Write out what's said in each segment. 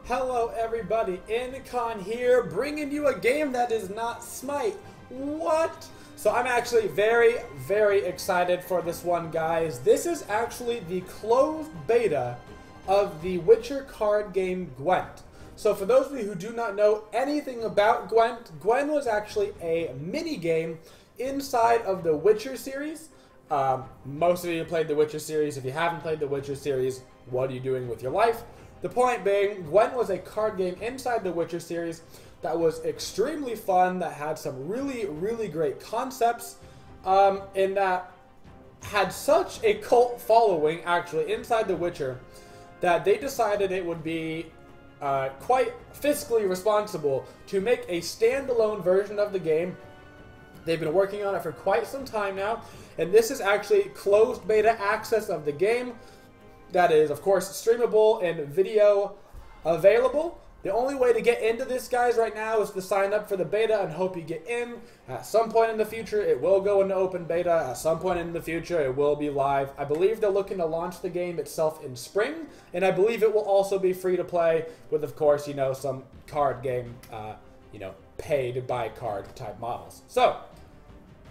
Hello everybody, Incon here, bringing you a game that is not Smite. What? So I'm actually very, very excited for this one, guys. This is actually the closed beta of the Witcher card game Gwent. So for those of you who do not know anything about Gwent, Gwent was actually a mini game inside of the Witcher series. Most of you played the Witcher series. If you haven't played the Witcher series, what are you doing with your life? The point being, Gwent was a card game inside the Witcher series that was extremely fun, that had some really, really great concepts, and that had such a cult following, actually, inside the Witcher, that they decided it would be quite fiscally responsible to make a standalone version of the game. They've been working on it for quite some time now, and this is actually closed beta access of the game. That is, of course, streamable and video available. The only way to get into this, guys, right now is to sign up for the beta and hope you get in. At some point in the future, it will go into open beta. At some point in the future, it will be live. I believe they're looking to launch the game itself in spring, and I believe it will also be free to play with, of course, you know, some card game, paid by card type models. So,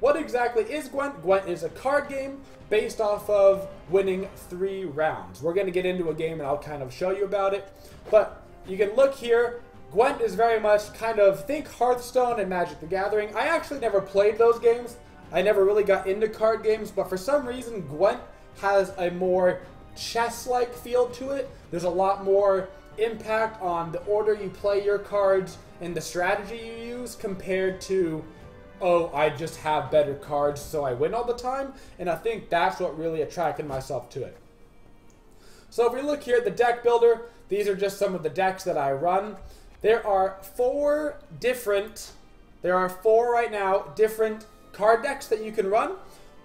what exactly is Gwent? Gwent is a card game based off of winning 3 rounds. We're going to get into a game and I'll kind of show you about it. But you can look here. Gwent is very much kind of, think Hearthstone and Magic the Gathering. I actually never played those games. I never really got into card games, but for some reason Gwent has a more chess-like feel to it. There's a lot more impact on the order you play your cards and the strategy you use compared to, oh, I just have better cards so I win all the time, and I think that's what really attracted myself to it. So if we look here at the deck builder, these are just some of the decks that I run. There are 4 right now, different card decks that you can run.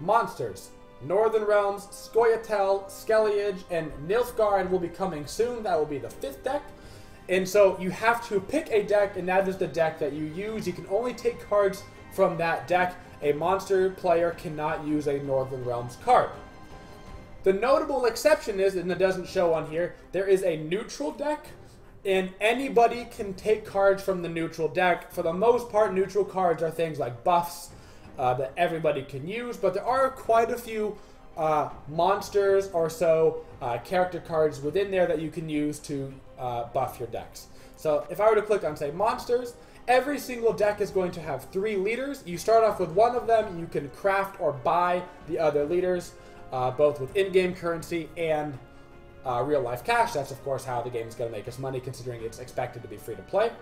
Monsters, Northern Realms, Scoia'tael, Skellige, and Nilfgaard will be coming soon. That will be the 5th deck. And so you have to pick a deck, and that is the deck that you use. You can only take cards from that deck. A monster player cannot use a Northern Realms card. The notable exception is, and it doesn't show on here, there is a neutral deck, and anybody can take cards from the neutral deck. For the most part, neutral cards are things like buffs that everybody can use, but there are quite a few monsters or so, character cards within there that you can use to buff your decks. So if I were to click on, say, monsters, every single deck is going to have 3 leaders. You start off with one of them. You can craft or buy the other leaders, both with in-game currency and real-life cash. That's, of course, how the game is going to make us money, considering it's expected to be free to play.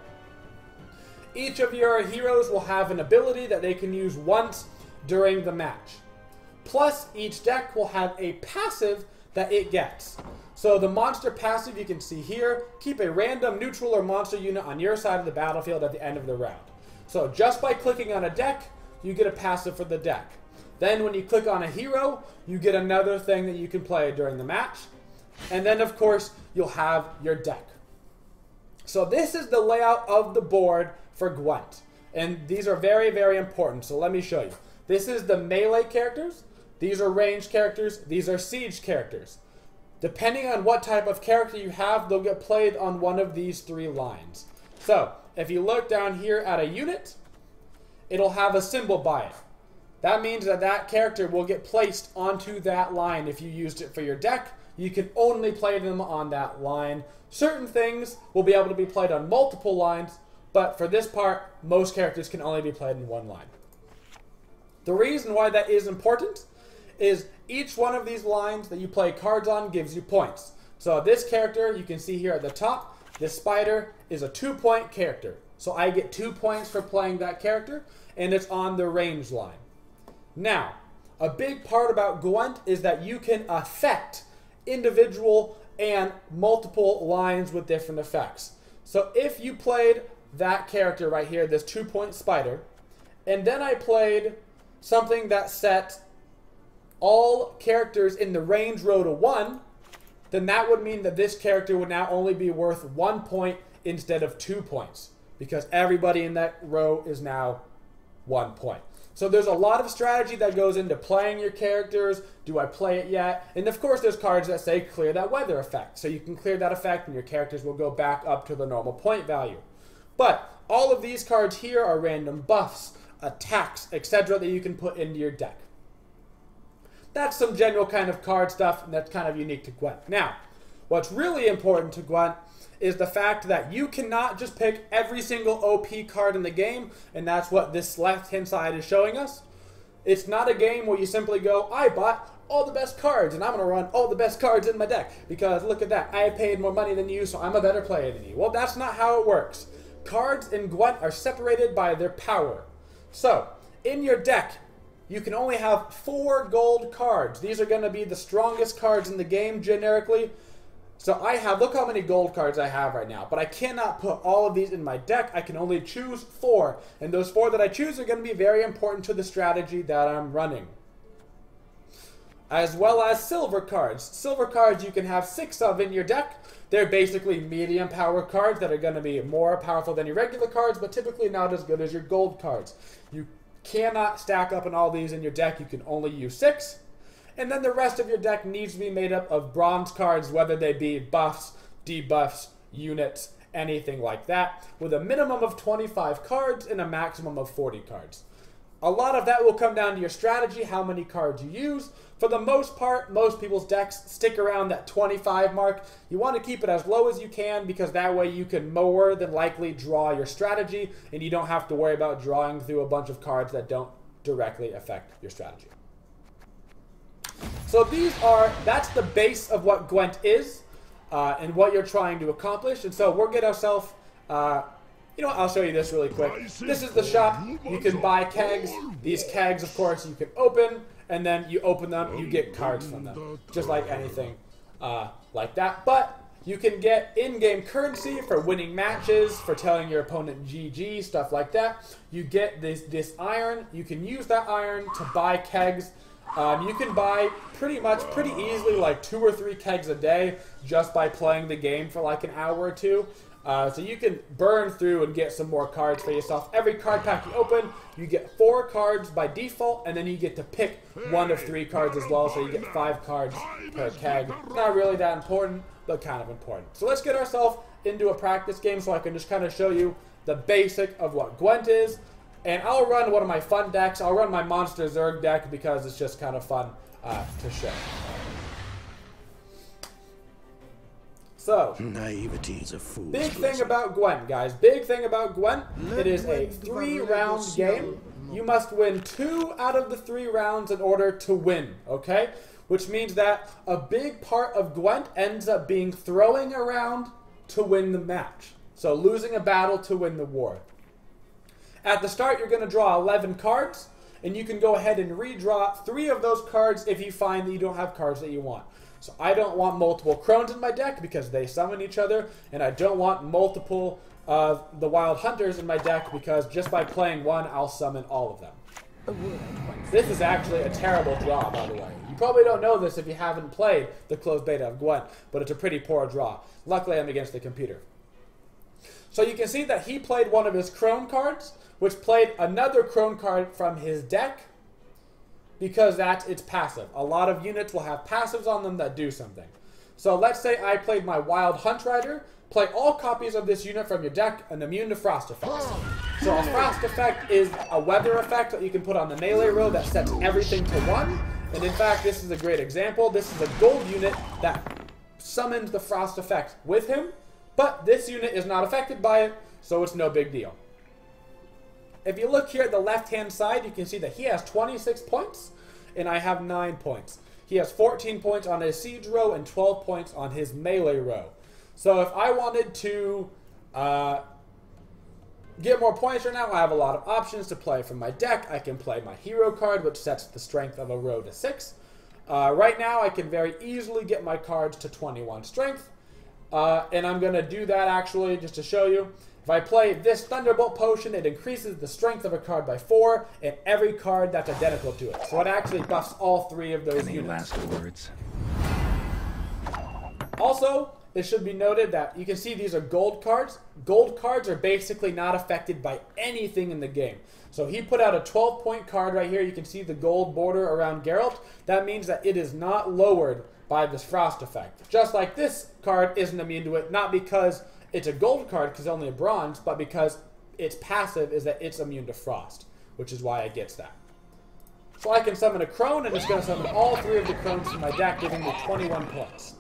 Each of your heroes will have an ability that they can use once during the match. Plus, each deck will have a passive that it gets. So the monster passive you can see here, keep a random neutral or monster unit on your side of the battlefield at the end of the round. So just by clicking on a deck, you get a passive for the deck. Then when you click on a hero, you get another thing that you can play during the match. And then, of course, you'll have your deck. So this is the layout of the board for Gwent. And these are very, very important. So let me show you. This is the melee characters. These are ranged characters. These are siege characters. Depending on what type of character you have, they'll get played on one of these 3 lines. So, if you look down here at a unit, it'll have a symbol by it. That means that that character will get placed onto that line. If you used it for your deck, you can only play them on that line. Certain things will be able to be played on multiple lines, but for this part, most characters can only be played in one line. The reason why that is important is each one of these lines that you play cards on gives you points. So this character, you can see here at the top, this spider is a 2-point character. So I get 2 points for playing that character, and it's on the range line. Now, a big part about Gwent is that you can affect individual and multiple lines with different effects. So if you played that character right here, this 2-point spider, and then I played something that set all characters in the range row to 1, then that would mean that this character would now only be worth 1 point instead of 2 points, because everybody in that row is now 1 point. So there's a lot of strategy that goes into playing your characters. Do I play it yet? And of course there's cards that say clear that weather effect. So you can clear that effect and your characters will go back up to the normal point value. But all of these cards here are random buffs, attacks, etc. that you can put into your deck. That's some general kind of card stuff, and that's kind of unique to Gwent. Now, what's really important to Gwent is the fact that you cannot just pick every single OP card in the game, and that's what this left-hand side is showing us. It's not a game where you simply go, I bought all the best cards, and I'm going to run all the best cards in my deck, because look at that, I paid more money than you, so I'm a better player than you. Well, that's not how it works. Cards in Gwent are separated by their power. So, in your deck, you can only have 4 gold cards. These are going to be the strongest cards in the game, generically. So I have, look how many gold cards I have right now. But I cannot put all of these in my deck. I can only choose 4. And those 4 that I choose are going to be very important to the strategy that I'm running. As well as silver cards. Silver cards you can have 6 of in your deck. They're basically medium power cards that are going to be more powerful than your regular cards, but typically not as good as your gold cards. You cannot stack up on all these in your deck. You can only use 6. And then the rest of your deck needs to be made up of bronze cards, whether they be buffs, debuffs, units, anything like that, with a minimum of 25 cards and a maximum of 40 cards. A lot of that will come down to your strategy, how many cards you use. For the most part, most people's decks stick around that 25 mark. You want to keep it as low as you can because that way you can more than likely draw your strategy and you don't have to worry about drawing through a bunch of cards that don't directly affect your strategy. So that's the base of what Gwent is and what you're trying to accomplish. And so we'll get ourselves, you know what, I'll show you this really quick. This is the shop. You can buy kegs. These kegs, of course, you can open. And then you open them, you get cards from them. Just like anything like that. But you can get in-game currency for winning matches, for telling your opponent GG, stuff like that. You get this iron. You can use that iron to buy kegs. You can buy pretty easily like 2 or 3 kegs a day just by playing the game for like an hour or 2. So you can burn through and get some more cards for yourself. Every card pack you open, you get 4 cards by default, and then you get to pick 1 of 3 cards as well, so you get 5 cards per keg. Not really that important, but kind of important. So let's get ourselves into a practice game so I can just kind of show you the basic of what Gwent is. And I'll run one of my fun decks. I'll run my Monster Zerg deck because it's just kind of fun to show. So, naivety is a fool's big thing about Gwent, guys. Big thing about Gwent. It is a 3-round game. You must win 2 out of the 3 rounds in order to win, okay? Which means that a big part of Gwent ends up being throwing around to win the match. So losing a battle to win the war. At the start, you're going to draw 11 cards, and you can go ahead and redraw 3 of those cards if you find that you don't have cards that you want. So I don't want multiple Crones in my deck because they summon each other, and I don't want multiple of the Wild Hunters in my deck because just by playing 1, I'll summon all of them. This is actually a terrible draw, by the way. You probably don't know this if you haven't played the closed beta of Gwent, but it's a pretty poor draw. Luckily, I'm against the computer. So you can see that he played one of his Crone cards, which played another Crone card from his deck, because that's its passive. A lot of units will have passives on them that do something. So let's say I played my Wild Hunt Rider. Play all copies of this unit from your deck and immune to frost effects. So a frost effect is a weather effect that you can put on the melee row that sets everything to 1. And in fact, this is a great example. This is a gold unit that summons the frost effect with him, but this unit is not affected by it, so it's no big deal. If you look here at the left-hand side, you can see that he has 26 points, and I have 9 points. He has 14 points on his siege row and 12 points on his melee row. So if I wanted to get more points right now, I have a lot of options to play from my deck. I can play my hero card, which sets the strength of a row to 6. Right now, I can very easily get my cards to 21 strength. And I'm going to do that actually just to show you. If I play this Thunderbolt Potion, it increases the strength of a card by 4, and every card that's identical to it. So it actually buffs all 3 of those units. Any last words? Also, it should be noted that you can see these are gold cards. Gold cards are basically not affected by anything in the game. So he put out a 12-point card right here. You can see the gold border around Geralt. That means that it is not lowered by this frost effect. Just like this card isn't immune to it, not because it's a gold card because it's only a bronze, but because its passive is that it's immune to frost, which is why it gets that. So I can summon a crone, and it's going to summon all 3 of the crones from my deck, giving me 21 points.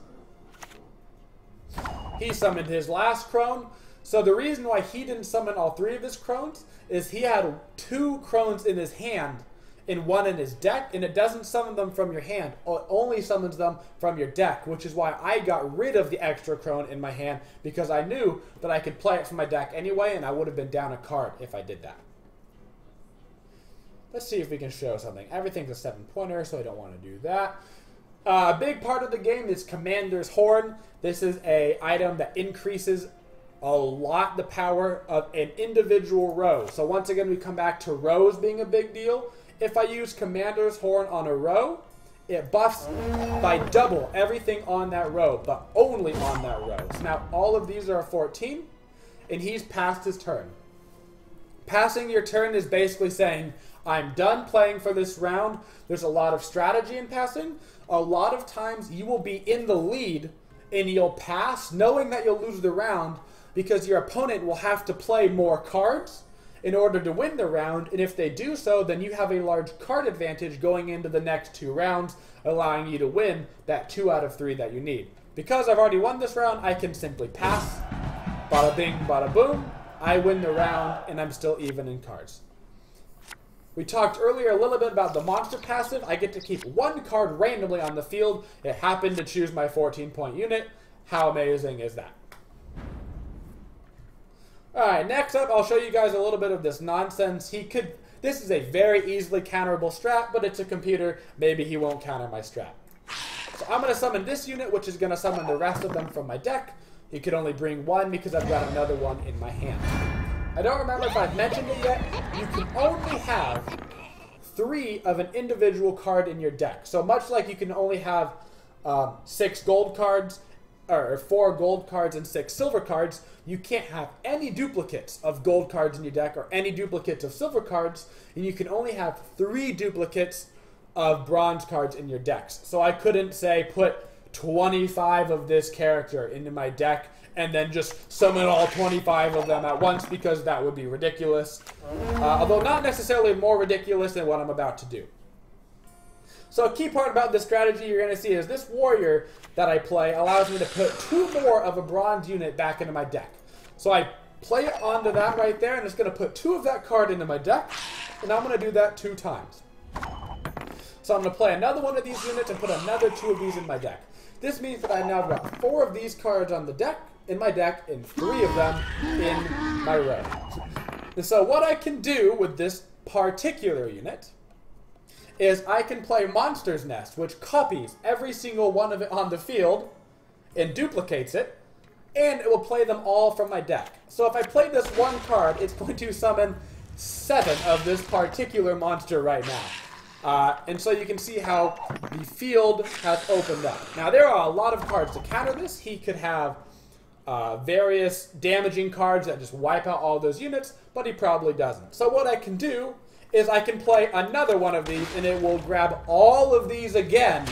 He summoned his last crone. So the reason why he didn't summon all 3 of his crones is he had 2 crones in his hand and 1 in his deck, and it doesn't summon them from your hand. It only summons them from your deck, which is why I got rid of the extra crone in my hand, because I knew that I could play it from my deck anyway, and I would have been down a card if I did that. Let's see if we can show something. Everything's a 7-pointer, so I don't want to do that. A big part of the game is Commander's Horn. This is an item that increases a lot the power of an individual row. So once again, we come back to rows being a big deal. If I use Commander's Horn on a row, it buffs by double everything on that row, but only on that row. So now all of these are 14, and he's passed his turn. Passing your turn is basically saying, I'm done playing for this round. There's a lot of strategy in passing. A lot of times you will be in the lead, and you'll pass knowing that you'll lose the round, because your opponent will have to play more cards in order to win the round, and if they do so, then you have a large card advantage going into the next 2 rounds, allowing you to win that 2 out of 3 that you need. Because I've already won this round, I can simply pass. Bada bing, bada boom. I win the round, and I'm still even in cards. We talked earlier a little bit about the monster passive. I get to keep 1 card randomly on the field. It happened to choose my 14-point unit. How amazing is that? Alright, next up, I'll show you guys a little bit of this nonsense. This is a very easily counterable strat, but it's a computer. Maybe he won't counter my strat. So I'm going to summon this unit, which is going to summon the rest of them from my deck. He could only bring 1 because I've got another one in my hand. I don't remember if I've mentioned it yet. You can only have 3 of an individual card in your deck. So much like you can only have 6 gold cards, or 4 gold cards and 6 silver cards, you can't have any duplicates of gold cards in your deck or any duplicates of silver cards, and you can only have 3 duplicates of bronze cards in your decks. So I couldn't say put 25 of this character into my deck and then just summon all 25 of them at once, because that would be ridiculous. Although not necessarily more ridiculous than what I'm about to do. So a key part about this strategy you're going to see is this warrior that I play allows me to put 2 more of a bronze unit back into my deck. So I play it onto that right there, and it's going to put 2 of that card into my deck, and I'm going to do that 2 times. So I'm going to play another one of these units and put another 2 of these in my deck. This means that I've now got 4 of these cards on the deck, in my deck, and 3 of them in my row. And so what I can do with this particular unit is I can play Monster's Nest, which copies every single one of it on the field and duplicates it, and it will play them all from my deck. So if I play this 1 card, it's going to summon 7 of this particular monster right now. And so you can see how the field has opened up. Now there are a lot of cards to counter this. He could have various damaging cards that just wipe out all those units, but he probably doesn't. So what I can do is I can play another one of these, and it will grab all of these again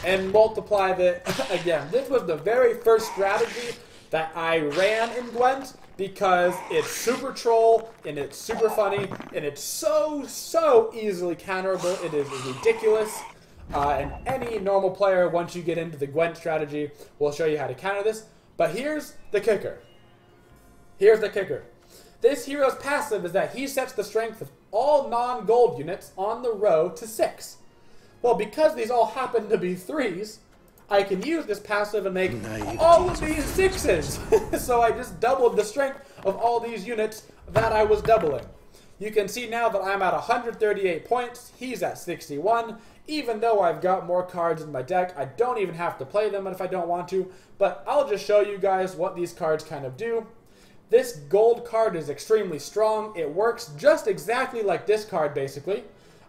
and multiply the again. This was the very first strategy that I ran in Gwent, because it's super troll, and it's super funny, and it's so easily counterable. It is ridiculous. And any normal player, once you get into the Gwent strategy, will show you how to counter this. But here's the kicker. Here's the kicker. This hero's passive is that he sets the strength of all non-gold units on the row to 6. Well, because these all happen to be 3s, I can use this passive and make all of these 6s. So I just doubled the strength of all these units that I was doubling. You can see now that I'm at 138 points. He's at 61. Even though I've got more cards in my deck, I don't even have to play them if I don't want to. But I'll just show you guys what these cards kind of do. This gold card is extremely strong. It works just exactly like this card, basically.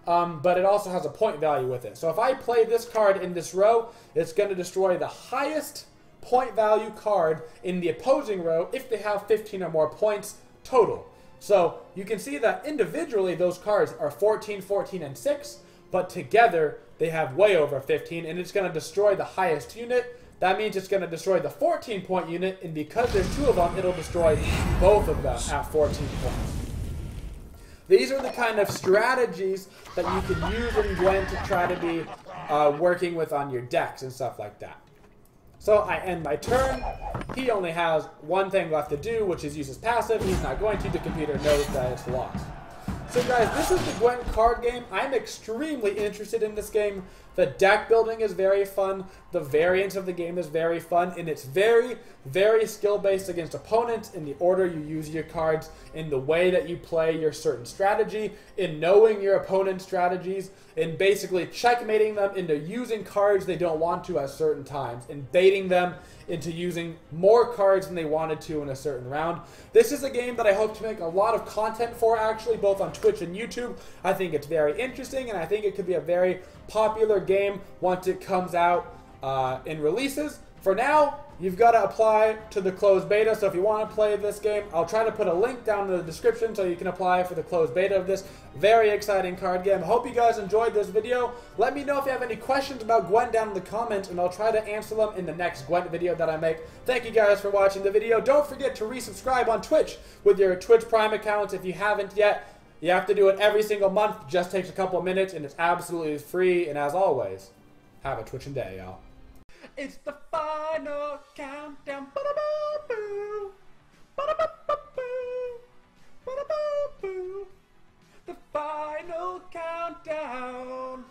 But it also has a point value with it. So if I play this card in this row, it's going to destroy the highest point value card in the opposing row if they have 15 or more points total. So you can see that individually those cards are 14, 14, and 6, but together they have way over 15, and it's going to destroy the highest unit. That means it's going to destroy the 14-point unit, and because there's 2 of them, it'll destroy both of them at 14 points. These are the kind of strategies that you can use in Gwent to try to be working with on your decks and stuff like that. So I end my turn. He only has one thing left to do, which is use his passive. He's not going to. The computer knows that it's lost. So guys, this is the Gwent card game. I'm extremely interested in this game. The deck building is very fun. The variance of the game is very fun. And it's very, very skill-based against opponents in the order you use your cards, in the way that you play your certain strategy, in knowing your opponent's strategies, in basically checkmating them into using cards they don't want to at certain times, and baiting them into using more cards than they wanted to in a certain round. This is a game that I hope to make a lot of content for, actually, both on Twitch and YouTube. I think it's very interesting, and I think it could be a very popular game once it comes out in releases. For now, you've got to apply to the closed beta, so if you want to play this game, I'll try to put a link down in the description so you can apply for the closed beta of this very exciting card game. I hope you guys enjoyed this video. Let me know if you have any questions about Gwent down in the comments, and I'll try to answer them in the next Gwent video that I make. Thank you guys for watching the video. Don't forget to resubscribe on Twitch with your Twitch Prime accounts if you haven't yet. You have to do it every single month. It just takes a couple of minutes, and it's absolutely free. And as always, have a twitchin' day, y'all. It's the final countdown. Ba-da-ba-boo. Ba-da-ba-ba-boo. Ba-da-ba-boo. The final countdown.